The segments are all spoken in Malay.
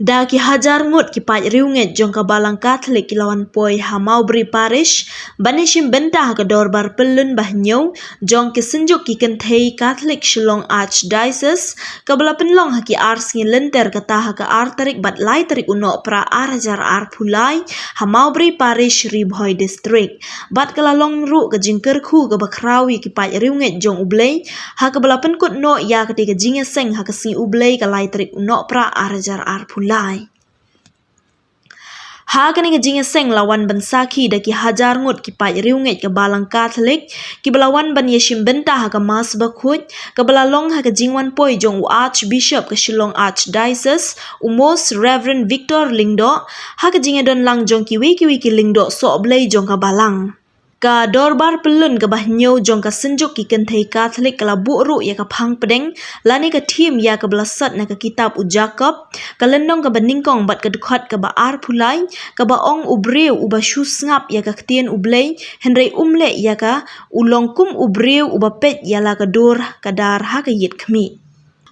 Da ki Hajar Ngut ki pai Riewngeit jong ka Balang Katholik ki Wanpoi Hamaubri Parish banishim bentah ke Dorbar Pyllun bahnyau jong ki senjuk ki Kynthei Katholik Shillong Archdiocese ke bela penlong haki ars ngi lenter ke tah ke artarik bat lai tarik unok pra Hajar Phulai Hamaubri Parish Bhoi district bat kelalong ru ke jingker khu ke bakrawi ki pai Riewngeit jong ublei ha ke bela penkut no ya ke tiga jinga seng ha ke sing ublei ke lai tarik unok pra Hajar Phulai ha kani ke jinga seng lawan ban saki da ki Hajar Ngut ki pai Riewngeit ke Balang Katholik ki belawan ban yeshim bentah ha ke mas bakhut ke belalong ha ke jing Wanpoi jong Archbishop ke Shillong Archdiocese Most Reverend Victor Lingdo ha ke jinga don lang jong ki wiki Lingdo so blei jong ka Balang ka Dorbar Pyllun ke bahnyau jong ka senjuk ki Kynthei Katholik kala bu'ru ya ka phang pedeng lani ka team ya ka belasat na ka kitab ujakop ka lendong ka baningkong bat ka dukhat ka ba Phulai ka ba ong ubreu uba shus ngap ya ka ktien ublei henrei umle ya ka ulongkum ubreu uba pet ya la ka dur ka dar ha ka yit khmi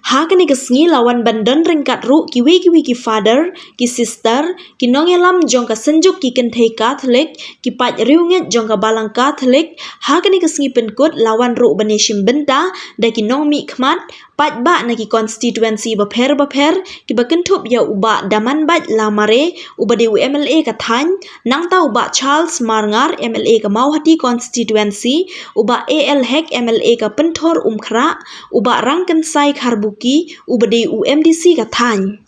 ha kani ke sngi lawan bandon ringkat ru ki wiki father ki sister ki nongelam jong ka senjuk ki Kynthei Katholik ki pai Riewngeit jong ka Balang Katholik ha kani ke sngi penkut lawan ru banishim benta da ki nong mi khmat pat ba na ki constituency baper ki bakentup ya uba daman bat lamare uba de MLA ka than nang ta uba Charles Marngar MLA ka Mauhati constituency uba AL Hek MLA ka penthor umkhra uba rangken sai kharbuki uba de UMDC ka than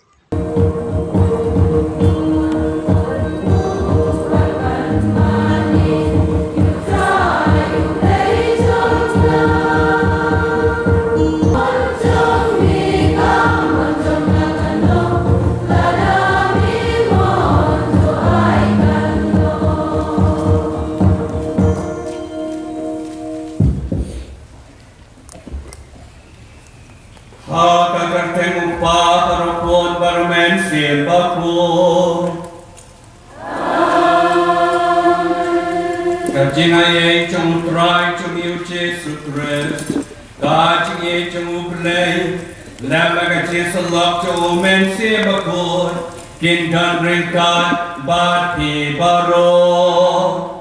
Kajingaye chung trai chung yu Jesu Christ Kajingaye chung ublei Lama ka Jesu lok chung men se bakor Kintan ringkat bati baro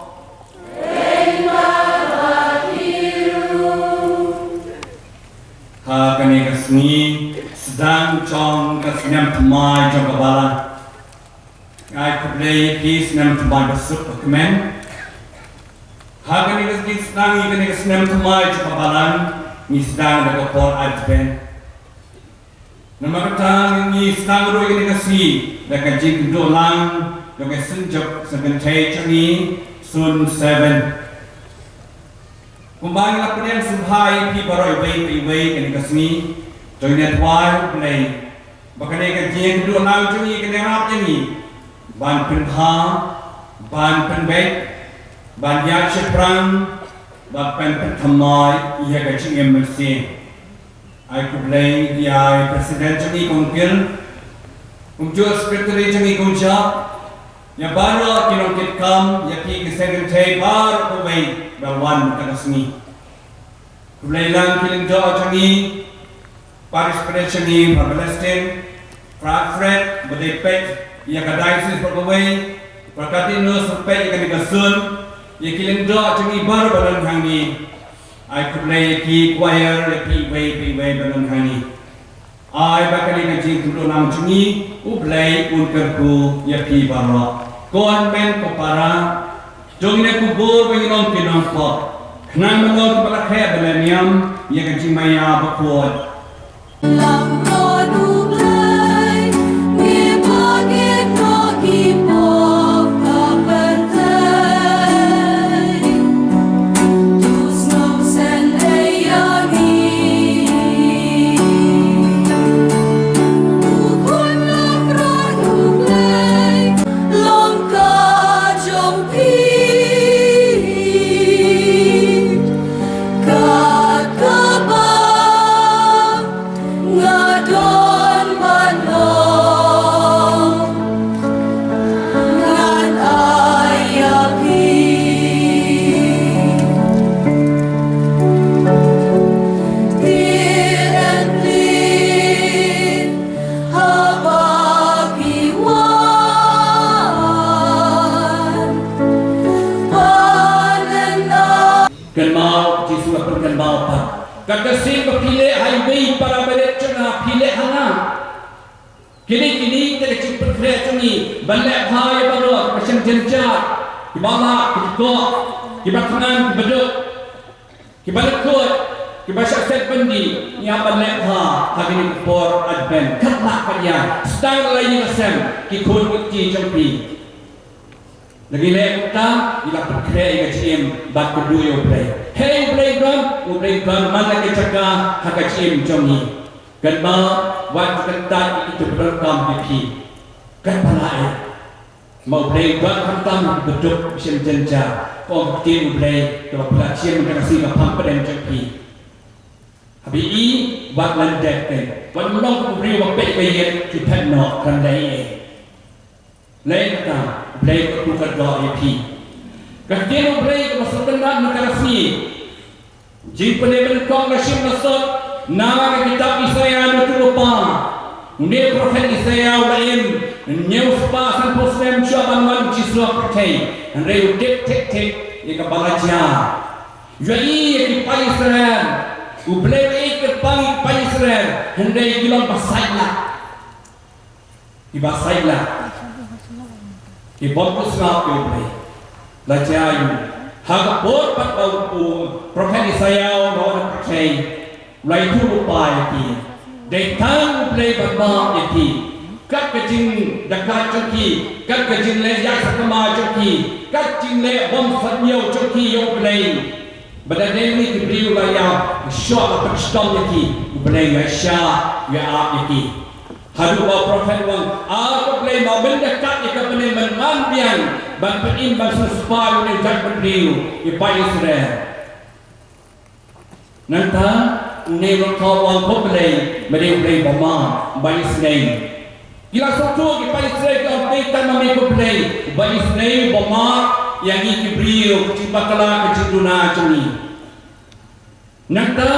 Ha kani kasni sedang chong kasnyam tmai jong kabala Ngai kublei kis nam tmai basuk kemen Hagani kasni sedang ikani kasnyam tmai jong kabalan ni sedang da kapor adven Nama katang ni sedang ro ikani kasi da kajik dolang jong senjok sebentai changi sun 7 Kumbang lapunan subhai pi baroi bai kani kasni joinet wai play bakane ka jeng do lau jungi kani rap jangi ban penha ban penbek ban ya cheprang ban pen thamai ia ka ching emersi ai ku play ya president jungi kongkil kumjo secretary jungi kumja ya baro kinong kitkam ya ki secretary bar ko bai balwan ka kasni ku play lang kiling do jungi participation ni Palestine, Fred, Badepet, ia kadaisis berkawai, perkatin lo sampai ikan dikasun, ia kiling do cumi baru badan kami, I could play ki choir, pi way badan kami, I bakal ngaji kudo nam cumi, ublay unkerku ia pi baru, kon men kopara, jongine kubur penginom pinong pot, kenang mengot kepala kaya beleniam, ia ngaji maya bakuat. Love God who play, we forget no keep of Kapatay. To snows and ayagi, who could not run who play, long kajong peak, God. kan mau di surat kan mau apa kata sin pilih highway para balik cina pilih hana kini kita cipta kereta ni balik hai baru macam jenjat di bawah kikok di belakang beduk di balik kot di bawah set bendi ni apa balik ha hari ni for advent katlah kalian sedang lagi macam kikut kiki jampi lagi lek kita dilapet kereta KCM bat kedua yo play hey play drum mana kita jaga hak KCM jamni kan mau buat kentat itu berkam pipi kan palai mau play buat hantam beduk mesin jenja kau tim play tu pelatihan kasih ke pampen jampi habis ini buat landak kan buat melong ku beri waktu bayar di penok kan dai lain kata play ku kerja pipi kan play masuk kendat kasih jing penebel kong kasih masuk nama kitab Isaiah itu lupa. Ini profet Isaiah lain news pasan postem cuaban wan jiswa percaya. Anda udik tek ika balaja. Jadi kita Israel, ublei kita pangi Israel. Anda ikilang basailah. Ibasailah. Ibontus ngap ublei. Lajayu. Hagapot pat bau profet Isaiah lawan percaya. Lai tu lupa yaki, datang play berbang yaki, kat kecing dekat joki, kat kecing le yak sakama joki, kat kecing le bom fatnyau joki yang play. Pada ni diberi ulayah syok apa stom yaki, play Malaysia ya up yaki. Hadu bawa profet wang, aku play mau mendekat yaka play mengambian, ban penim ban suspa yang jak berdiri, ipa Israel. Nanta ni lokal wang populay play bama by Israel. Gila satu kita Israel kau kita mami populay by Israel bama yang ini beliau cipakala keciluna cumi. Nanta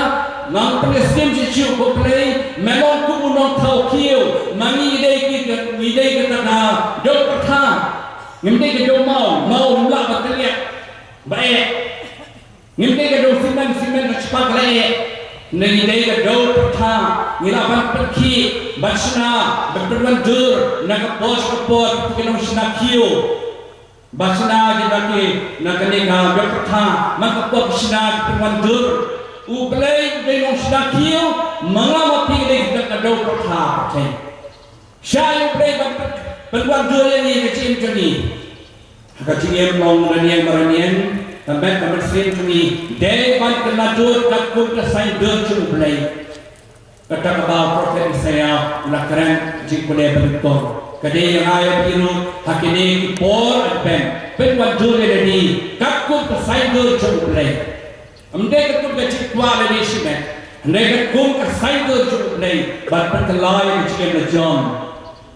nang Palestin cicu populay melon kubu nong tau kiu mami idei kita na dok pertah ngimdei kita mau mula bateliak baik ngimdei kita simen cepat leh. Nilai kedua pertama, ngilapan pergi, basna, berperan dur, nak kapos, kita nak kiu, basna kita ke, nak nikah berpertama, nak kapos basna berperan dur, ublay kita nak kiu, mengamati kita kedua pertama, saya ublay berperan dur ini kecil jadi, kecil long dan yang beranian. Tambah sering kami dewan kenadur takut kesain dercu belai. Kata kebal profet Isaiah ulakran jik boleh beruntung. Kadai yang ayat biru hakini por adben. Penwan jule lagi takut kesain dercu belai. Amde takut kecik tua lagi simet. Amde takut kesain dercu belai. Bat perkelai jik lejom.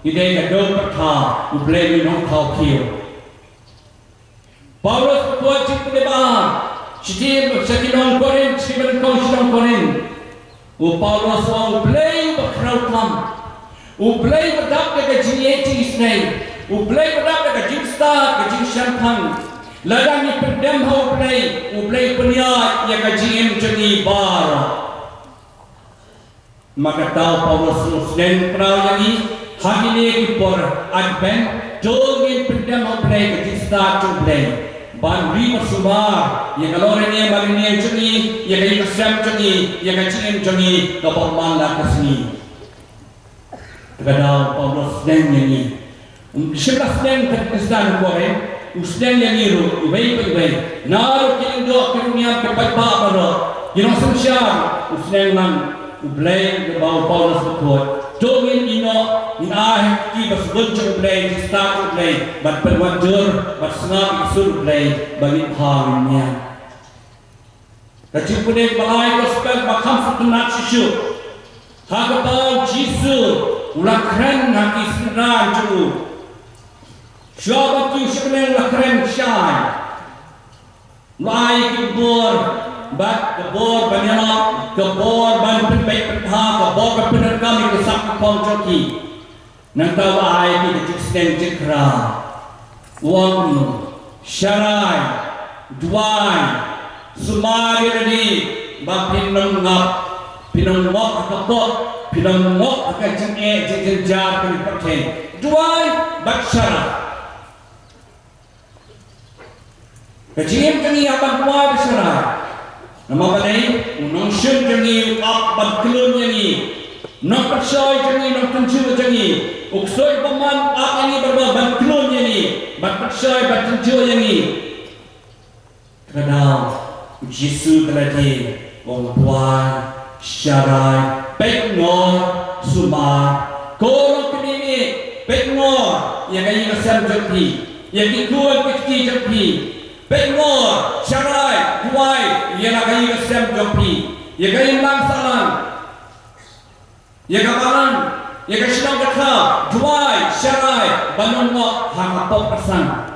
Idai kadau pertah ubelai minum kau kiu. Paulus berbuat cipta debar, sekian korin, sekian korin. Paulus orang play berkerautam, play berdap dekat jini Israel, play berdap dekat jin star, dekat jin champagne. Ladang ni pendem hau play peniat yang kajian jini bar. Maka tahu Paulus Muslim pernah yang ini, hari ini kipor advent, jogin pendem hau play dekat jin star play. Ban ri masumar yang kalau ini bagi ni cuni yang ini kesem cuni yang kecil cuni dapat malah kesini. Kepada Paulus dan yang ini, sebelah dan Kristen koren, usden yang ini baik. Naruh kindo kirunia kepada bapak yang semsyar usden man ublay kepada Paulus berkuat. Dongin ino inah ki bas buncung play di start play bat perwajar bat senap isul play bagi hangnya. Kecil punya balai gospel bakam futunat sisu. Hagabau jisu ulakren haki senar juru. Siapa tu sebenarnya ulakren syai. Lai KHUBOR bat KHUBOR banyak KHUBOR ban penbaik pentah KHUBOR berpener kami kesak kepong joki nang tawa ai di kecil cekra wang syarai duai sumari ni ba pinong ngap pinong ngok akapot pinong ngok akan jeng jar kali pakai duai bakshara kecil kini abang kuat bakshara nama balai unong syun kini up badkelun ni nok persoy kini nok tencu kini uksoi paman up ini berba badkelun ni bad persoy bad tencu ni kerana Yesus telah di Wanpoi syarai pengor sumar kolok kini pengor yang kaya kesam jompi yang kikuan kecil jompi pengor syarai duai yang kaya kesam jompi yang kaya langsalan yang kapalan yang kaya sedang kata duai syarai banungok hangapok pesan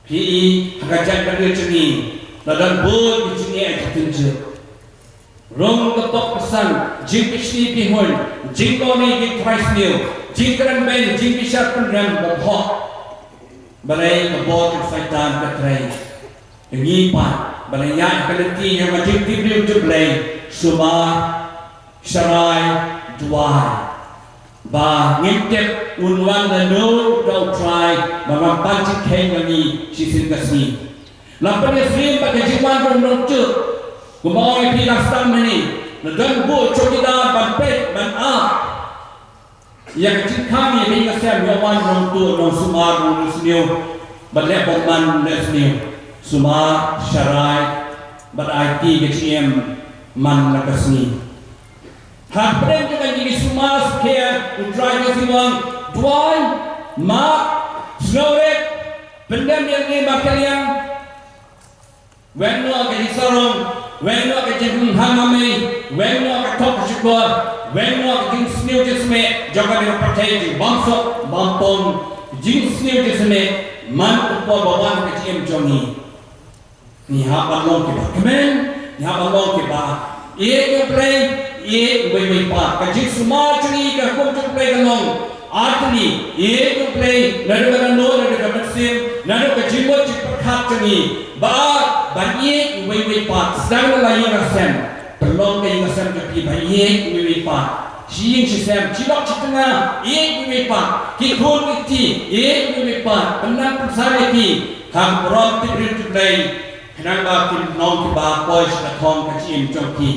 PI hakajan pada ceni ladan bol ceni aja tunjuk rong ketok pesan jing pisni pihun jing koni jing Christ new jing keren ben jing pisar penrang bohok balai kebot syaitan ketrai ini pak balai yang kelenti yang majib tibriu jublai sumar syarai duai ba ngintep unwan da no dau try ba pancik keng ni sisin kasni lapan yasrim pakai jiman rong tu kumawai pi lastam ni nadan bu chokida ban pet ban a yang kami ni kasem yawan rong tu rong sumar rong sniu ban le man le sniu sumar syarai ban IT keciem man la kasni hak prem dengan diri semua sekian utrai ke siwang duai mak snowret pendam yang ni bakal yang wenno ke hisarong wenno ke jeng hamame wenno ke tok syukur wenno ke jeng sniu jesme jaga ni partai di bangsok bampong jeng sniu jesme man upo bawan ke ciem jongi ni hak balong ke kemen ni hak balong ke ba ye play ye wei pa kajik semua ceri ka kom tu play kalong atni ye tu play nadu kana no nadu kana sim nadu ka jiwo cik perkhat ceri ba ban ye wei pa sedang la ye rasem pelong ke rasem ke pi ba ye wei pa jing sistem cilok citanga ye wei pa ki khon ki ye wei pa penang persare ki ham rom ti rin tu play kenang ba kin nong ki ba poi sa thong ka chim chong ki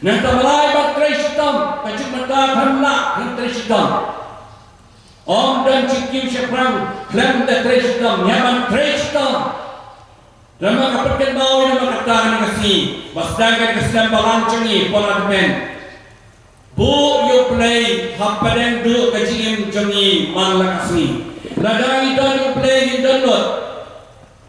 nanti malai bat treshitam kacik mata khanna hin treshitam om dan cikim syafrang klam da treshitam nyaman treshitam lama kapatkan bau lama katakan kasi basdangan kesedang balang cengi poladmen bu yo play hapaden du kajiim cengi man la kasi ladang idon yo play idon lot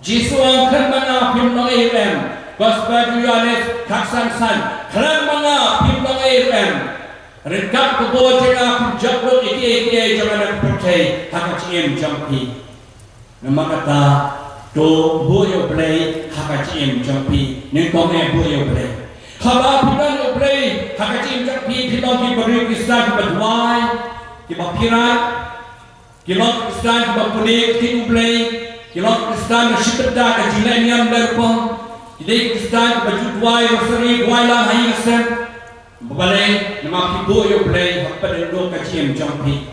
jisuang khan mana pim no em Gospel Yuanes Kaksan San Kran Manga Pimpang AFM Rekap Kebo Ceka Jakrut Iki Jangan Percaya Hakaciem Jampi Nama kata Do Boyo Play Hakaciem Jampi Nengkong Boyo Play Haba Pimpang Yo Play Hakaciem Jampi Pimpang Ki Beri Kristan Ki Badwai Ki Bapirat Ki Lot Kristan Ki Bapunik Ki Play Ki Lot Kristan Shipeta Ki Jileniam Berpong Jadi Kristan baju duai rosari duai lah hai kesem balai nama kibo yo play apa den do kaciem jampi